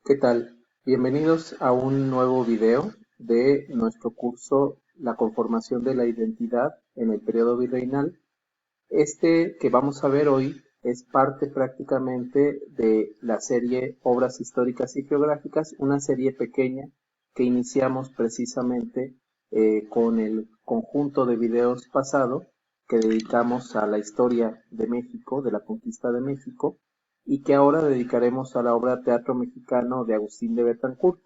¿Qué tal? Bienvenidos a un nuevo video de nuestro curso La conformación de la identidad en el periodo virreinal. Este que vamos a ver hoy es parte prácticamente de la serie Obras históricas y geográficas, una serie pequeña que iniciamos precisamente con el conjunto de videos pasado que dedicamos a la historia de México, de la conquista de México, y que ahora dedicaremos a la obra Teatro Mexicano de Agustín de Betancourt.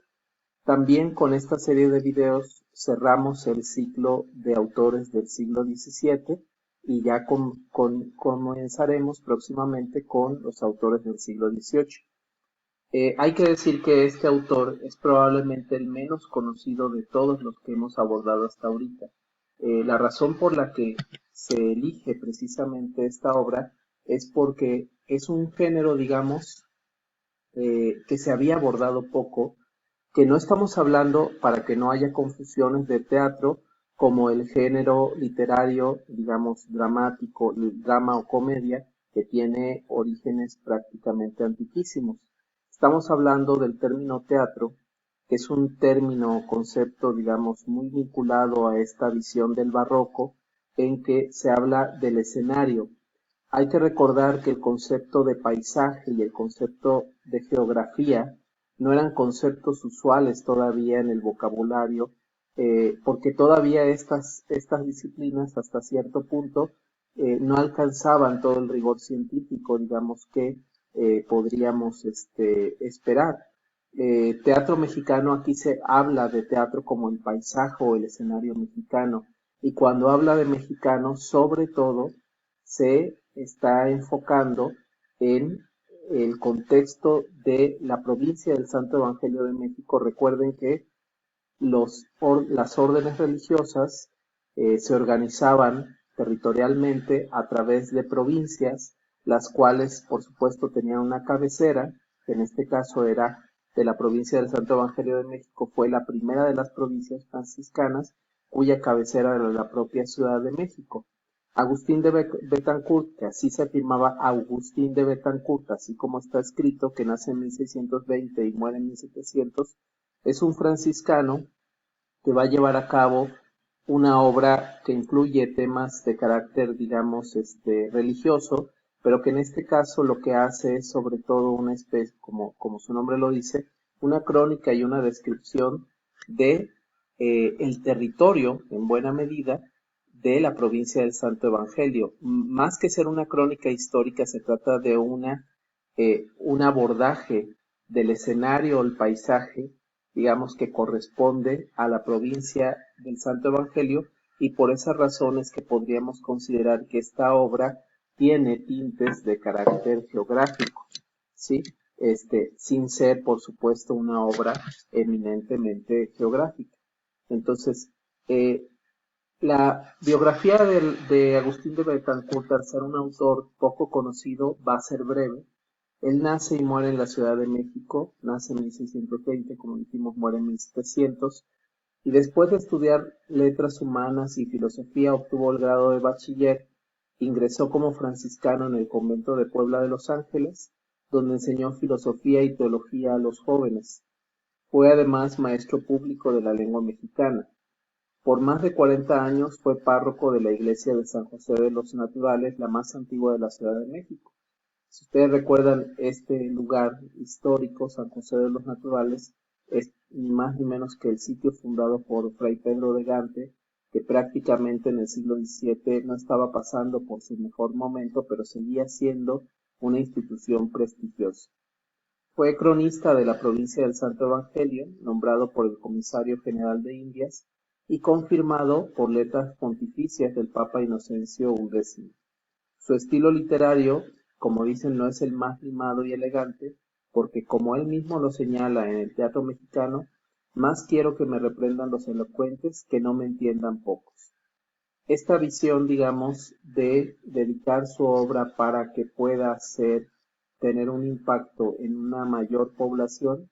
También con esta serie de videos cerramos el ciclo de autores del siglo XVII y ya comenzaremos próximamente con los autores del siglo XVIII. Hay que decir que este autor es probablemente el menos conocido de todos los que hemos abordado hasta ahorita. La razón por la que se elige precisamente esta obra es porque es un género, digamos, que se había abordado poco, que no estamos hablando, para que no haya confusiones, de teatro como el género literario, digamos, dramático, drama o comedia, que tiene orígenes prácticamente antiquísimos. Estamos hablando del término teatro, que es un término o concepto, digamos, muy vinculado a esta visión del barroco, en que se habla del escenario. Hay que recordar que el concepto de paisaje y el concepto de geografía no eran conceptos usuales todavía en el vocabulario, porque todavía estas disciplinas hasta cierto punto no alcanzaban todo el rigor científico, digamos, que podríamos esperar. Teatro mexicano, aquí se habla de teatro como el paisaje o el escenario mexicano, y cuando habla de mexicano, sobre todo, se está enfocando en el contexto de la provincia del Santo Evangelio de México. Recuerden que las órdenes religiosas se organizaban territorialmente a través de provincias, las cuales por supuesto tenían una cabecera, que en este caso era de la provincia del Santo Evangelio de México, fue la primera de las provincias franciscanas, cuya cabecera era la propia Ciudad de México. Agustín de Betancourt, que así se firmaba Agustín de Betancourt, así como está escrito, que nace en 1620 y muere en 1700, es un franciscano que va a llevar a cabo una obra que incluye temas de carácter, digamos, religioso, pero que en este caso lo que hace es sobre todo una especie, como su nombre lo dice, una crónica y una descripción de el territorio, en buena medida, de la provincia del Santo Evangelio. Más que ser una crónica histórica, se trata de un abordaje del escenario, el paisaje, digamos, que corresponde a la provincia del Santo Evangelio, y por esas razones que podríamos considerar que esta obra tiene tintes de carácter geográfico, ¿sí? Sin ser, por supuesto, una obra eminentemente geográfica. Entonces, la biografía de Agustín de Betancourt, al ser un autor poco conocido, va a ser breve. Él nace y muere en la Ciudad de México, nace en 1620, como dijimos, muere en 1700, y después de estudiar letras humanas y filosofía obtuvo el grado de bachiller, ingresó como franciscano en el convento de Puebla de Los Ángeles, donde enseñó filosofía y teología a los jóvenes. Fue además maestro público de la lengua mexicana. Por más de 40 años fue párroco de la iglesia de San José de los Naturales, la más antigua de la Ciudad de México. Si ustedes recuerdan, este lugar histórico, San José de los Naturales, es ni más ni menos que el sitio fundado por Fray Pedro de Gante, que prácticamente en el siglo XVII no estaba pasando por su mejor momento, pero seguía siendo una institución prestigiosa. Fue cronista de la provincia del Santo Evangelio, nombrado por el Comisario General de Indias y confirmado por letras pontificias del Papa Inocencio XI. Su estilo literario, como dicen, no es el más limado y elegante, porque como él mismo lo señala en el teatro mexicano, más quiero que me reprendan los elocuentes que no me entiendan pocos. Esta visión, digamos, de dedicar su obra para que pueda tener un impacto en una mayor población,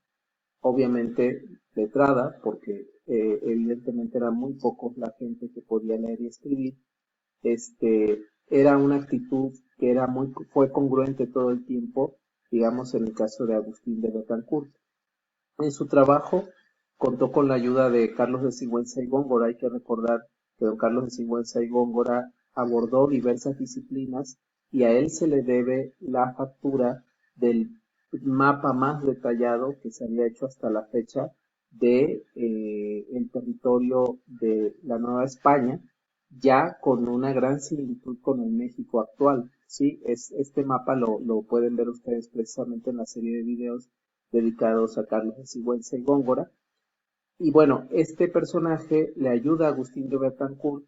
obviamente letrada, porque evidentemente era muy poco la gente que podía leer y escribir, era una actitud que fue congruente todo el tiempo, digamos, en el caso de Agustín de Betancourt. En su trabajo contó con la ayuda de Carlos de Sigüenza y Góngora. Hay que recordar que don Carlos de Sigüenza y Góngora abordó diversas disciplinas y a él se le debe la factura del mapa más detallado que se había hecho hasta la fecha de el territorio de la Nueva España, ya con una gran similitud con el México actual. Sí, este mapa lo pueden ver ustedes precisamente en la serie de videos dedicados a Carlos de Sigüenza y Góngora. Y bueno, este personaje le ayuda a Agustín de Betancourt,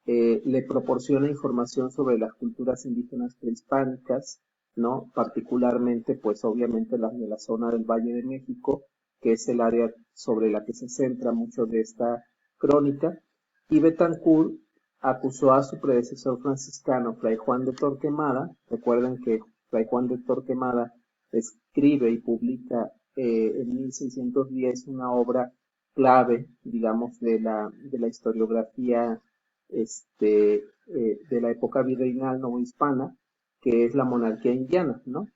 le proporciona información sobre las culturas indígenas prehispánicas, ¿no? Particularmente, pues obviamente las de la zona del Valle de México, que es el área sobre la que se centra mucho de esta crónica. Y Betancourt acusó a su predecesor franciscano, Fray Juan de Torquemada. Recuerden que Fray Juan de Torquemada escribe y publica en 1610 una obra clave, digamos, de la historiografía de la época virreinal novohispana, que es la monarquía indiana, ¿no?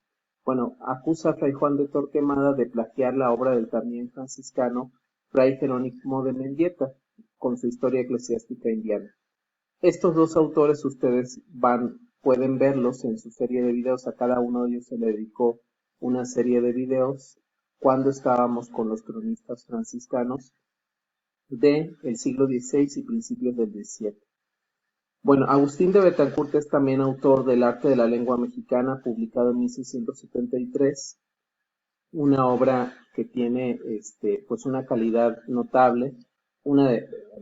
Bueno, acusa a Fray Juan de Torquemada de plagiar la obra del también franciscano Fray Jerónimo de Mendieta, con su historia eclesiástica indiana. Estos dos autores ustedes pueden verlos en su serie de videos, a cada uno de ellos se le dedicó una serie de videos cuando estábamos con los cronistas franciscanos del siglo XVI y principios del XVII. Bueno, Agustín de Betancourt es también autor del Arte de la Lengua Mexicana, publicado en 1673, una obra que tiene pues una calidad notable.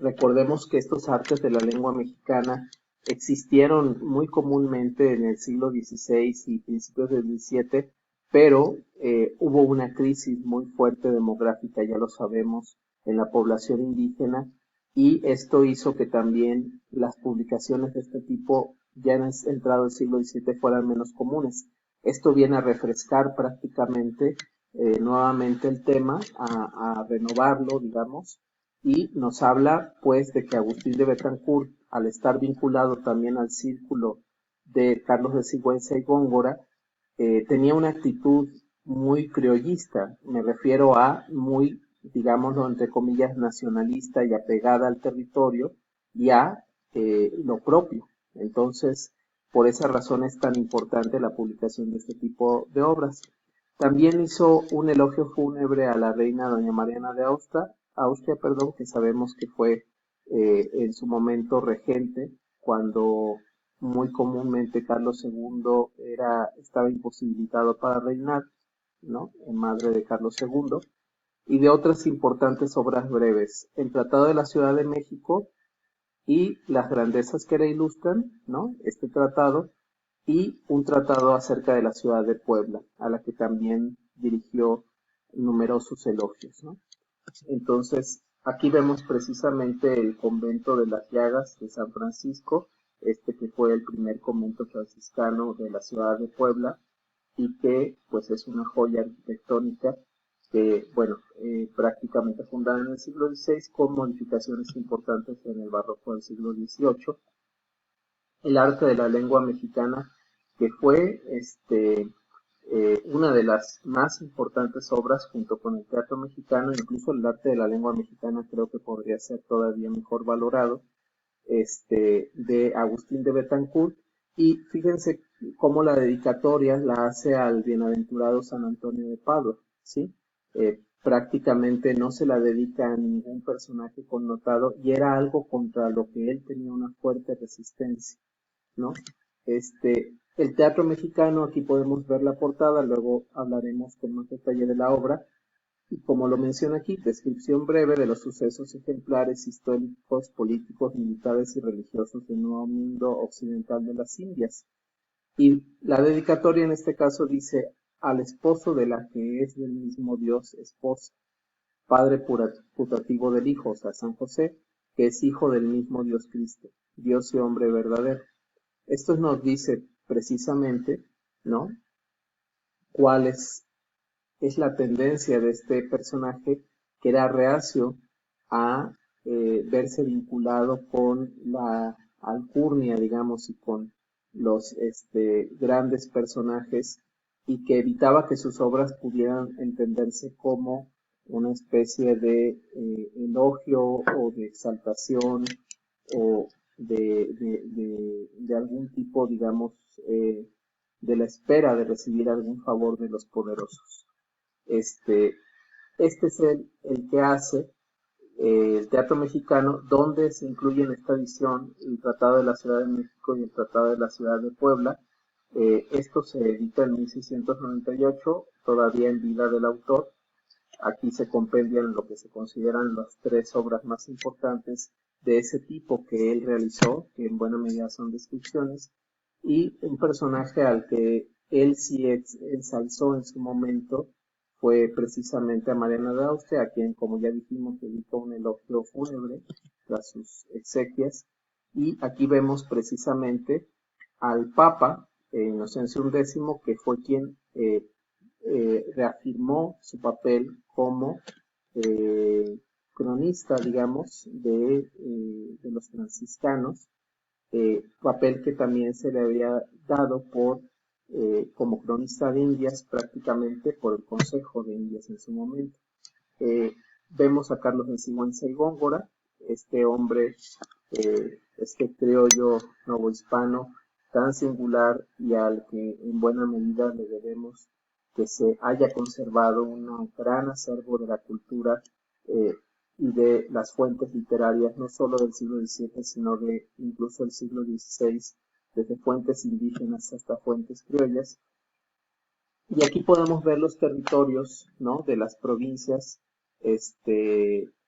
Recordemos que estos artes de la lengua mexicana existieron muy comúnmente en el siglo XVI y principios del XVII, pero hubo una crisis muy fuerte demográfica, ya lo sabemos, en la población indígena, y esto hizo que también las publicaciones de este tipo ya en entrado el siglo XVII fueran menos comunes. Esto viene a refrescar prácticamente nuevamente el tema, a renovarlo, digamos, y nos habla pues de que Agustín de Betancourt, al estar vinculado también al círculo de Carlos de Sigüenza y Góngora, tenía una actitud muy criollista, me refiero a muy, digámoslo entre comillas, nacionalista y apegada al territorio y a lo propio. Entonces, por esa razón es tan importante la publicación de este tipo de obras. También hizo un elogio fúnebre a la reina doña Mariana de Austria, que sabemos que fue en su momento regente, cuando muy comúnmente Carlos II estaba imposibilitado para reinar, ¿no? En madre de Carlos II, y de otras importantes obras breves. El Tratado de la Ciudad de México y las grandezas que la ilustran, ¿no? Este tratado, y un tratado acerca de la ciudad de Puebla, a la que también dirigió numerosos elogios, ¿no? Entonces, aquí vemos precisamente el convento de las Llagas de San Francisco, que fue el primer convento franciscano de la ciudad de Puebla y que pues es una joya arquitectónica que, bueno, prácticamente fundada en el siglo XVI con modificaciones importantes en el barroco del siglo XVIII. El arte de la lengua mexicana, que fue una de las más importantes obras junto con el teatro mexicano, incluso el arte de la lengua mexicana creo que podría ser todavía mejor valorado, de Agustín de Betancourt. Y fíjense cómo la dedicatoria la hace al bienaventurado San Antonio de Padua, ¿sí? Prácticamente no se la dedica a ningún personaje connotado y era algo contra lo que él tenía una fuerte resistencia, ¿no? El teatro mexicano, aquí podemos ver la portada, luego hablaremos con más detalle de la obra, y como lo menciona aquí, descripción breve de los sucesos ejemplares históricos, políticos, militares y religiosos del nuevo mundo occidental de las Indias. Y la dedicatoria en este caso dice: al esposo de la que es del mismo Dios esposa, padre putativo del Hijo, o sea, San José, que es hijo del mismo Dios Cristo, Dios y hombre verdadero. Esto nos dice precisamente, ¿no?, cuál es la tendencia de este personaje, que era reacio a verse vinculado con la alcurnia, digamos, y con los grandes personajes, y que evitaba que sus obras pudieran entenderse como una especie de elogio o de exaltación o de algún tipo, digamos, de la espera de recibir algún favor de los poderosos. Este es el que hace el teatro mexicano, donde se incluye en esta edición el Tratado de la Ciudad de México y el Tratado de la Ciudad de Puebla. Esto se edita en 1698, todavía en vida del autor. Aquí se compendian lo que se consideran las tres obras más importantes de ese tipo que él realizó, que en buena medida son descripciones, y un personaje al que él sí ensalzó en su momento fue precisamente a Mariana de Austria, a quien, como ya dijimos, dedicó un elogio fúnebre tras sus exequias. Y aquí vemos precisamente al Papa Inocencio X, que fue quien reafirmó su papel como cronista, digamos, de los franciscanos, papel que también se le había dado como cronista de Indias prácticamente por el Consejo de Indias en su momento. Vemos a Carlos de Sigüenza y Góngora, este hombre, este criollo novohispano tan singular y al que en buena medida le debemos que se haya conservado un gran acervo de la cultura y de las fuentes literarias, no solo del siglo XVII, sino de incluso el siglo XVI, desde fuentes indígenas hasta fuentes criollas. Y aquí podemos ver los territorios, ¿no?, de las provincias,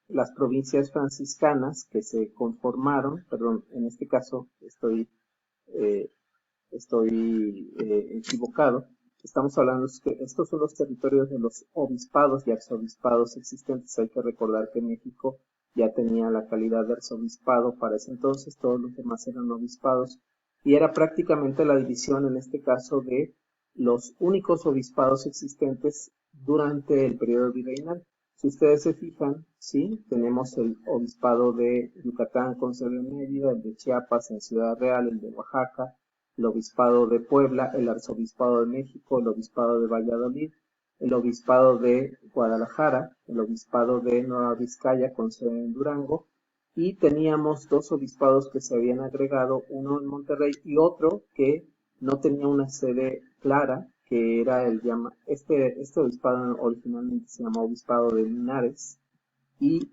las provincias franciscanas que se conformaron, perdón, en este caso eh, estoy equivocado. Estamos hablando que estos son los territorios de los obispados y arzobispados existentes. Hay que recordar que México ya tenía la calidad de arzobispado para ese entonces, todos los demás eran obispados, y era prácticamente la división en este caso de los únicos obispados existentes durante el periodo virreinal. Si ustedes se fijan, sí, tenemos el obispado de Yucatán con sede en Mérida, el de Chiapas en Ciudad Real, el de Oaxaca, el obispado de Puebla, el arzobispado de México, el obispado de Valladolid, el obispado de Guadalajara, el obispado de Nueva Vizcaya con sede en Durango, y teníamos dos obispados que se habían agregado, uno en Monterrey y otro que no tenía una sede clara, que era este obispado originalmente se llamó obispado de Linares, y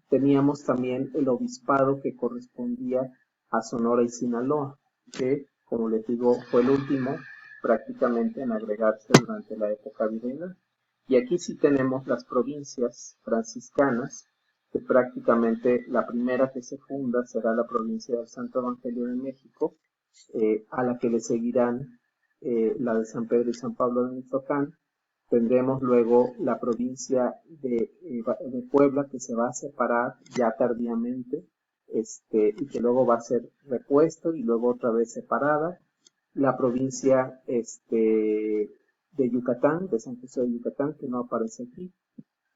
teníamos también el obispado que correspondía a Sonora y Sinaloa, que, como les digo, fue el último prácticamente en agregarse durante la época virreinal. Y aquí sí tenemos las provincias franciscanas, que prácticamente la primera que se funda será la provincia del Santo Evangelio de México, a la que le seguirán la de San Pedro y San Pablo de Michoacán. Tendremos luego la provincia de Puebla, que se va a separar ya tardíamente, y que luego va a ser repuesto y luego otra vez separada. La provincia de Yucatán, de San José de Yucatán, que no aparece aquí,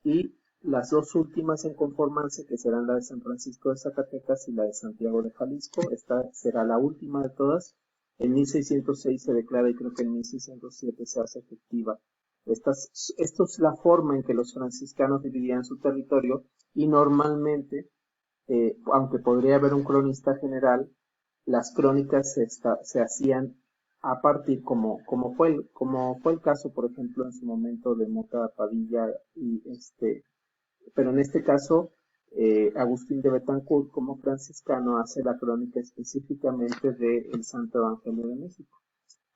y las dos últimas en conformarse, que serán la de San Francisco de Zacatecas y la de Santiago de Jalisco. Esta será la última de todas. En 1606 se declara y creo que en 1607 se hace efectiva. Esto es la forma en que los franciscanos dividían su territorio, y normalmente, aunque podría haber un cronista general, las crónicas se hacían a partir, como fue el caso, por ejemplo, en su momento de Mota Padilla, pero en este caso, Agustín de Betancourt, como franciscano, hace la crónica específicamente del Santo Evangelio de México.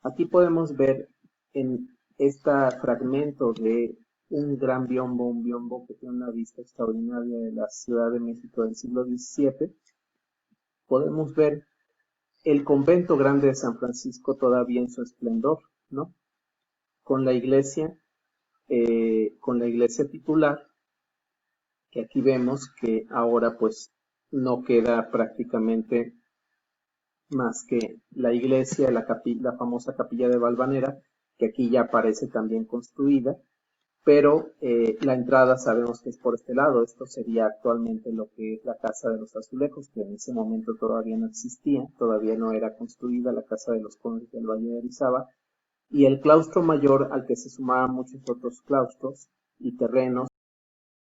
Aquí podemos ver en este fragmento de un biombo que tiene una vista extraordinaria de la Ciudad de México del siglo XVII, podemos ver el convento grande de San Francisco todavía en su esplendor, ¿no? Con la iglesia titular, que aquí vemos que ahora pues no queda prácticamente más que la iglesia, la famosa capilla de Valvanera, que aquí ya aparece también construida, pero la entrada sabemos que es por este lado. Esto sería actualmente lo que es la Casa de los Azulejos, que en ese momento todavía no existía, todavía no era construida la Casa de los Condes del Valle de Orizaba, y el claustro mayor, al que se sumaban muchos otros claustros y terrenos